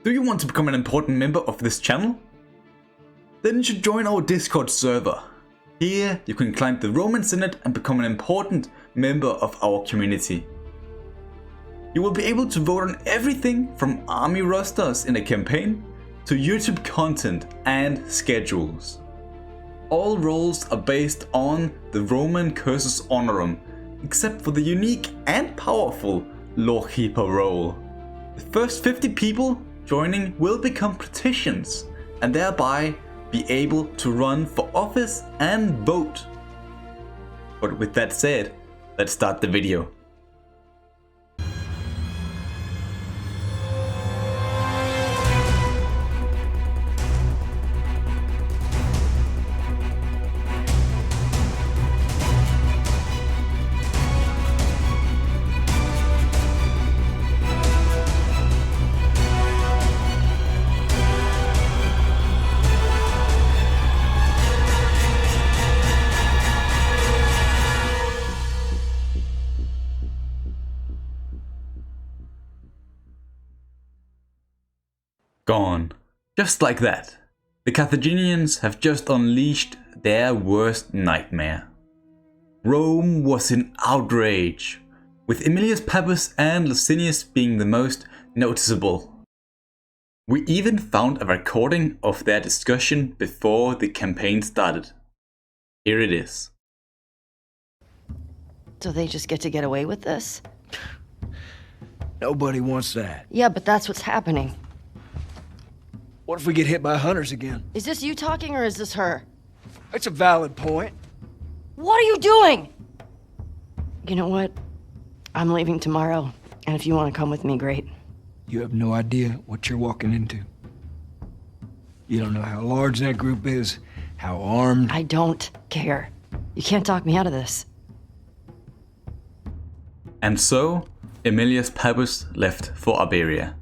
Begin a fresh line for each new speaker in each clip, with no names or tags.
Do you want to become an important member of this channel? Then you should join our Discord server. Here you can climb the Roman Senate and become an important member of our community. You will be able to vote on everything from army rosters in a campaign to YouTube content and schedules. All roles are based on the Roman cursus honorum, except for the unique and powerful Lawkeeper role. The first 50 people joining will become patricians and thereby be able to run for office and vote. But with that said, let's start the video. Gone. Just like that. The Carthaginians have just unleashed their worst nightmare. Rome was in outrage, with Aemilius Pappus and Lucinius being the most noticeable. We even found a recording of their discussion before the campaign started. Here it is.
So they just get to get away with this?
Nobody wants that.
Yeah, but that's what's happening.
What if we get hit by hunters again?
Is this you talking or is this her?
It's a valid point.
What are you doing? You know what? I'm leaving tomorrow, and if you want to come with me, great.
You have no idea what you're walking into. You don't know how large that group is, how armed.
I don't care. You can't talk me out of this.
And so, Aemilius Pappus left for Iberia,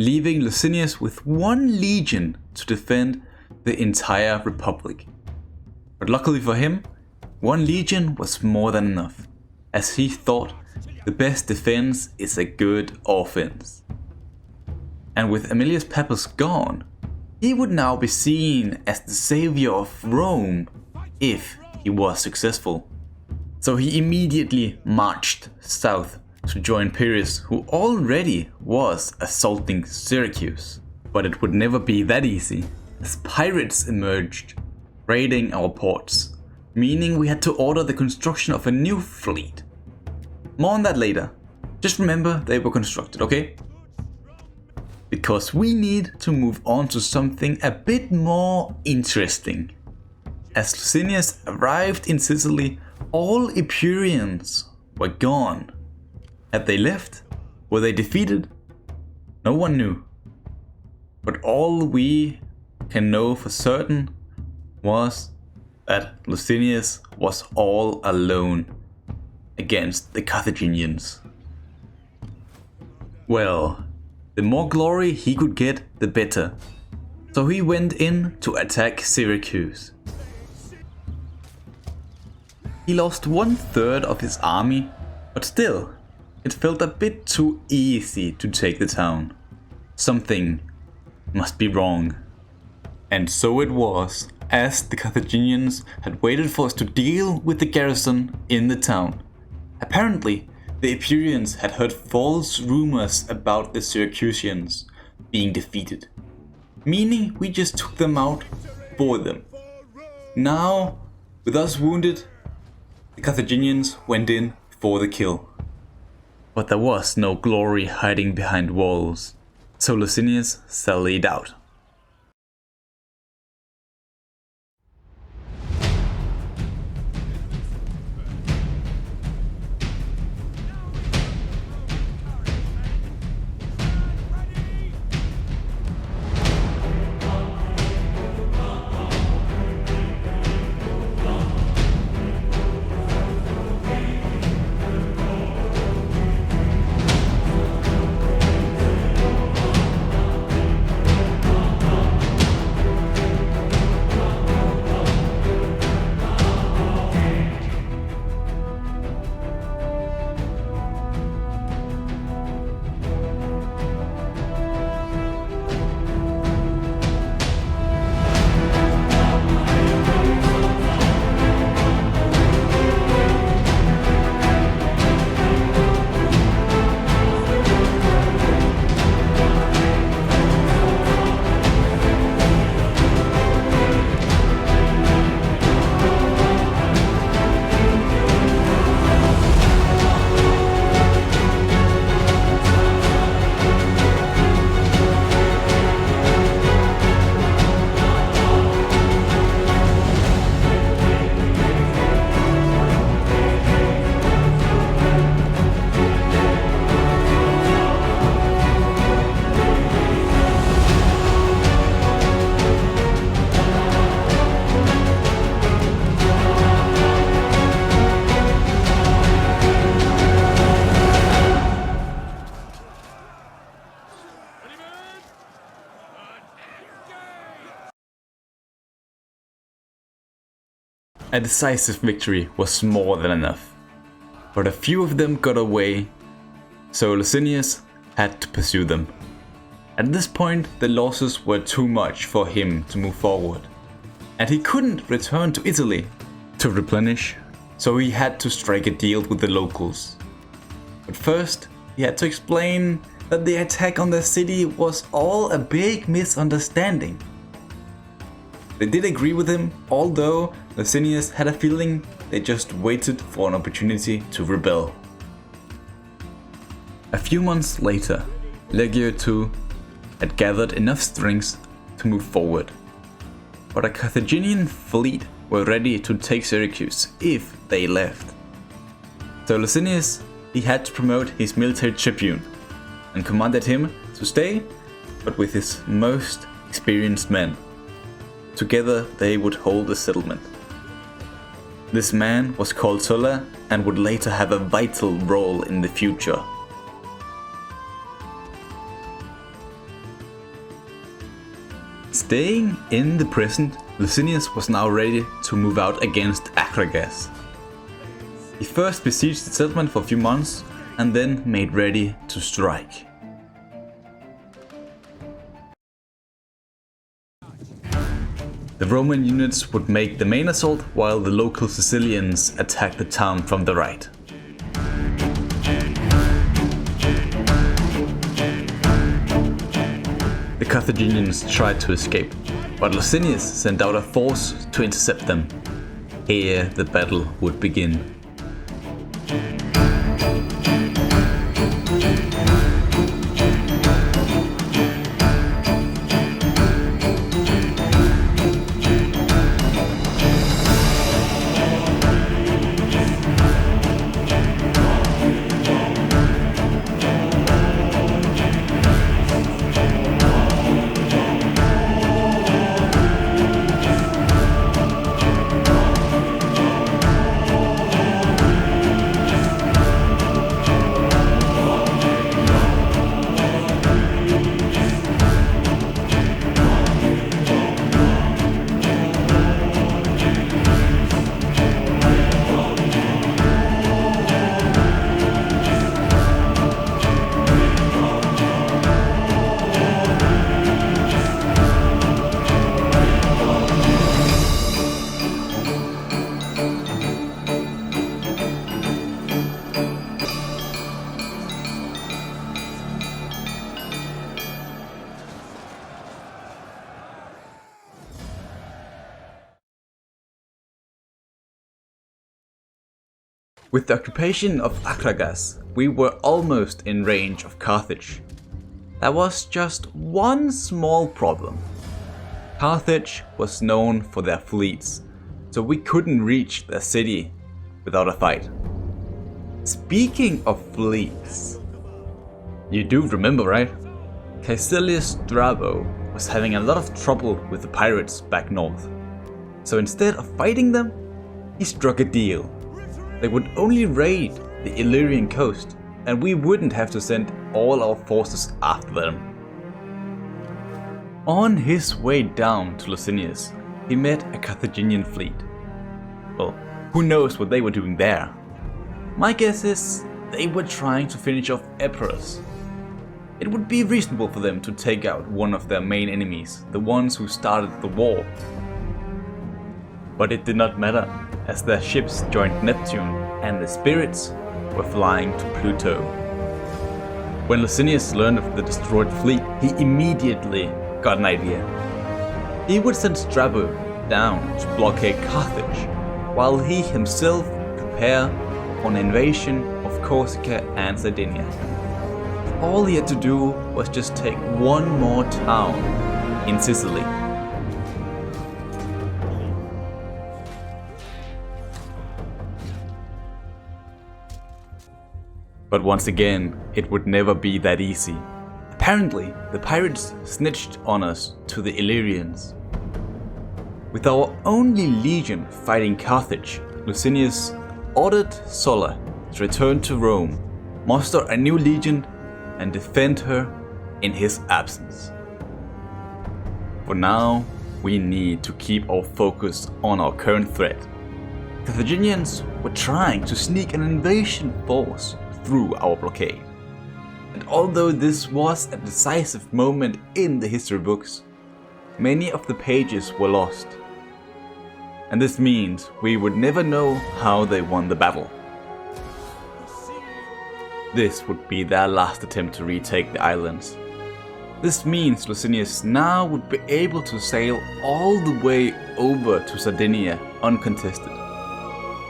leaving Lucinius with 1 legion to defend the entire republic. But luckily for him, 1 legion was more than enough, as he thought the best defense is a good offense. And with Aemilius Pappus gone, he would now be seen as the savior of Rome if he was successful. So he immediately marched south to join Pyrrhus, who already was assaulting Syracuse. But it would never be that easy, as pirates emerged, raiding our ports, meaning we had to order the construction of a new fleet. More on that later. Just remember they were constructed, okay? Because we need to move on to something a bit more interesting. As Lucinius arrived in Sicily, all Epiroeans were gone. Had they left? Were they defeated? No one knew. But all we can know for certain was that Lucinius was all alone against the Carthaginians. Well, the more glory he could get, the better. So he went in to attack Syracuse. He lost 1/3 of his army, but still, it felt a bit too easy to take the town. Something must be wrong. And so it was, as the Carthaginians had waited for us to deal with the garrison in the town. Apparently, the Epiroeans had heard false rumors about the Syracusians being defeated, meaning we just took them out for them. Now, with us wounded, the Carthaginians went in for the kill. But there was no glory hiding behind walls, so Lucinius sallied out. A decisive victory was more than enough, but a few of them got away, so Lucinius had to pursue them. At this point, the losses were too much for him to move forward, and he couldn't return to Italy to replenish, so he had to strike a deal with the locals. But first, he had to explain that the attack on the city was all a big misunderstanding. They did agree with him, although Lucinius had a feeling they just waited for an opportunity to rebel. A few months later, Legio II had gathered enough strength to move forward, but a Carthaginian fleet were ready to take Syracuse if they left. So Lucinius, he had to promote his military tribune and commanded him to stay, but with his most experienced men. Together they would hold the settlement. This man was called Sulla and would later have a vital role in the future. Staying in the present, Lucinius was now ready to move out against Acragas. He first besieged the settlement for a few months and then made ready to strike. The Roman units would make the main assault while the local Sicilians attacked the town from the right. The Carthaginians tried to escape, but Lucinius sent out a force to intercept them. Here the battle would begin. With the occupation of Acragas, we were almost in range of Carthage. There was just one small problem. Carthage was known for their fleets, so we couldn't reach their city without a fight. Speaking of fleets, you do remember, right? Caecilius Strabo was having a lot of trouble with the pirates back north. So instead of fighting them, he struck a deal. They would only raid the Illyrian coast, and we wouldn't have to send all our forces after them. On his way down to Lucinius, he met a Carthaginian fleet. Well, who knows what they were doing there? My guess is they were trying to finish off Epirus. It would be reasonable for them to take out one of their main enemies, the ones who started the war. But it did not matter, as their ships joined Neptune and the spirits were flying to Pluto. When Lucinius learned of the destroyed fleet, he immediately got an idea. He would send Strabo down to blockade Carthage, while he himself prepared for an invasion of Corsica and Sardinia. All he had to do was just take one more town in Sicily. But once again, it would never be that easy. Apparently, the pirates snitched on us to the Illyrians. With our only legion fighting Carthage, Lucinius ordered Sulla to return to Rome, muster a new legion, and defend her in his absence. For now, we need to keep our focus on our current threat, Carthaginians were trying to sneak an invasion force through our blockade. And although this was a decisive moment in the history books, many of the pages were lost. And this means we would never know how they won the battle. This would be their last attempt to retake the islands. This means Lucinius now would be able to sail all the way over to Sardinia uncontested.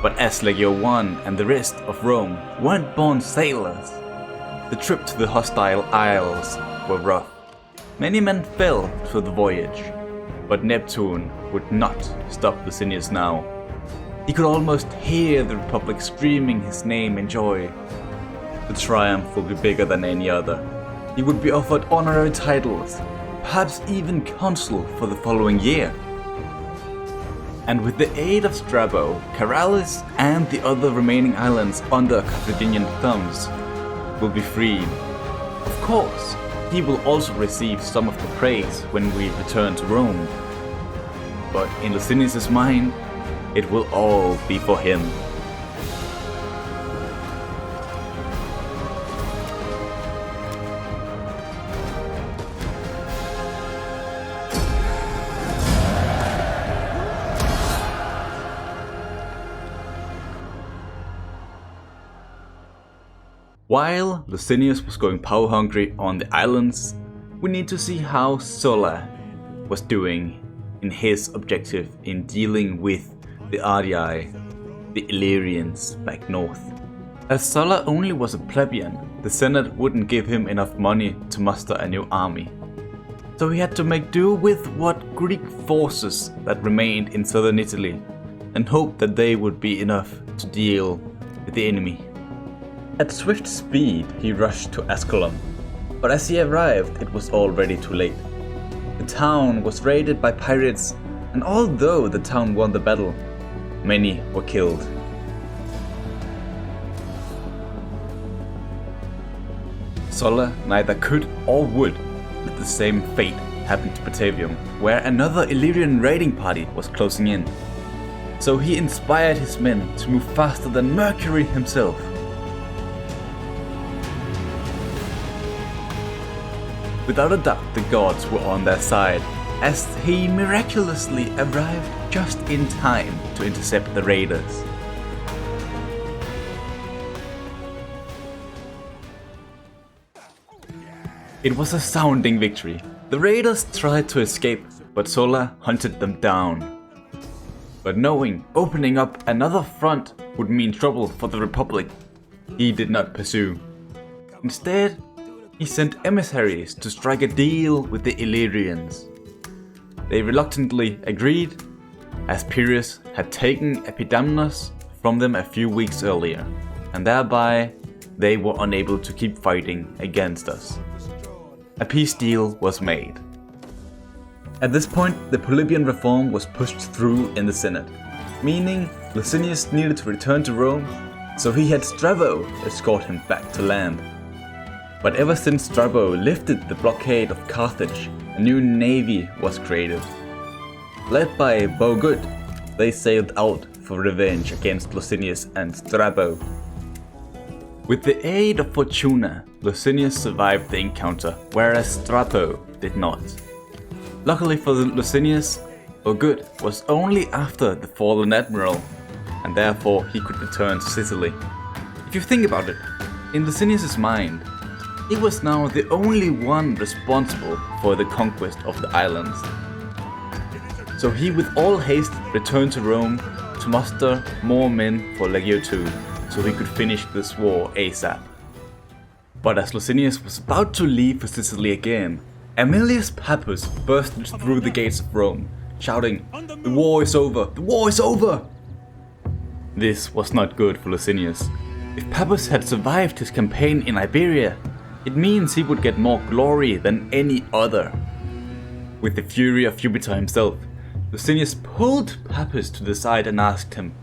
But as Legio I and the rest of Rome weren't born sailors, the trip to the hostile isles were rough. Many men fell through the voyage, but Neptune would not stop Lucinius now. He could almost hear the Republic screaming his name in joy. The triumph would be bigger than any other. He would be offered honorary titles, perhaps even consul for the following year. And with the aid of Strabo, Caralis and the other remaining islands under Carthaginian thumbs will be freed. Of course, he will also receive some of the praise when we return to Rome. But in Lucinius' mind, it will all be for him. While Lucinius was going power hungry on the islands, we need to see how Sulla was doing in his objective in dealing with the Ardii, the Illyrians back north. As Sulla only was a plebeian, the Senate wouldn't give him enough money to muster a new army. So he had to make do with what Greek forces that remained in southern Italy and hope that they would be enough to deal with the enemy. At swift speed, he rushed to Asculum, but as he arrived, it was already too late. The town was raided by pirates, and although the town won the battle, many were killed. Sulla neither could or would let the same fate happen to Batavium, where another Illyrian raiding party was closing in. So he inspired his men to move faster than Mercury himself. Without a doubt, the gods were on their side, as he miraculously arrived just in time to intercept the raiders. It was a sounding victory. The raiders tried to escape, but Sulla hunted them down. But knowing opening up another front would mean trouble for the Republic, he did not pursue. Instead, he sent emissaries to strike a deal with the Illyrians. They reluctantly agreed, as Pyrrhus had taken Epidamnos from them a few weeks earlier, and thereby they were unable to keep fighting against us. A peace deal was made. At this point, the Polybian reform was pushed through in the Senate, meaning Lucinius needed to return to Rome, so he had Strabo escort him back to land. But ever since Strabo lifted the blockade of Carthage, a new navy was created. Led by Bogud, they sailed out for revenge against Lucinius and Strabo. With the aid of Fortuna, Lucinius survived the encounter, whereas Strabo did not. Luckily for Lucinius, Bogud was only after the fallen admiral, and therefore he could return to Sicily. If you think about it, in Lucinius' mind, he was now the only one responsible for the conquest of the islands. So he with all haste returned to Rome to muster more men for Legio II, so he could finish this war ASAP. But as Lucinius was about to leave for Sicily again, Aemilius Pappus burst through the gates of Rome, shouting, "The war is over! The war is over!" This was not good for Lucinius. If Pappus had survived his campaign in Iberia, it means he would get more glory than any other. With the fury of Jupiter himself, Lucinius pulled Pappus to the side and asked him,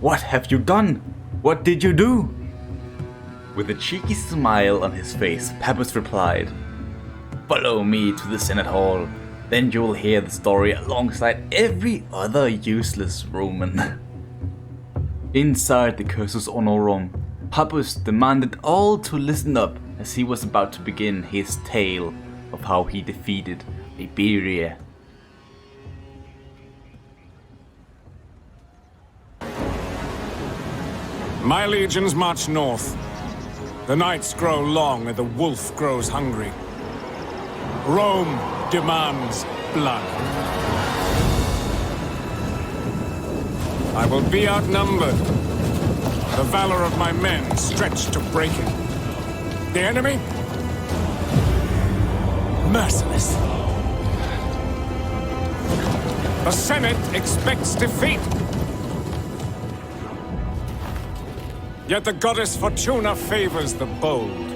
"What have you done? What did you do?" With a cheeky smile on his face, Pappus replied, "Follow me to the Senate Hall, then you will hear the story alongside every other useless Roman." Inside the Cursus Honorum, Pappus demanded all to listen up as he was about to begin his tale of how he defeated Iberia.
My legions march north. The nights grow long and the wolf grows hungry. Rome demands blood. I will be outnumbered. The valor of my men stretched to break it. The enemy? Merciless. The Senate expects defeat. Yet the goddess Fortuna favors the bold.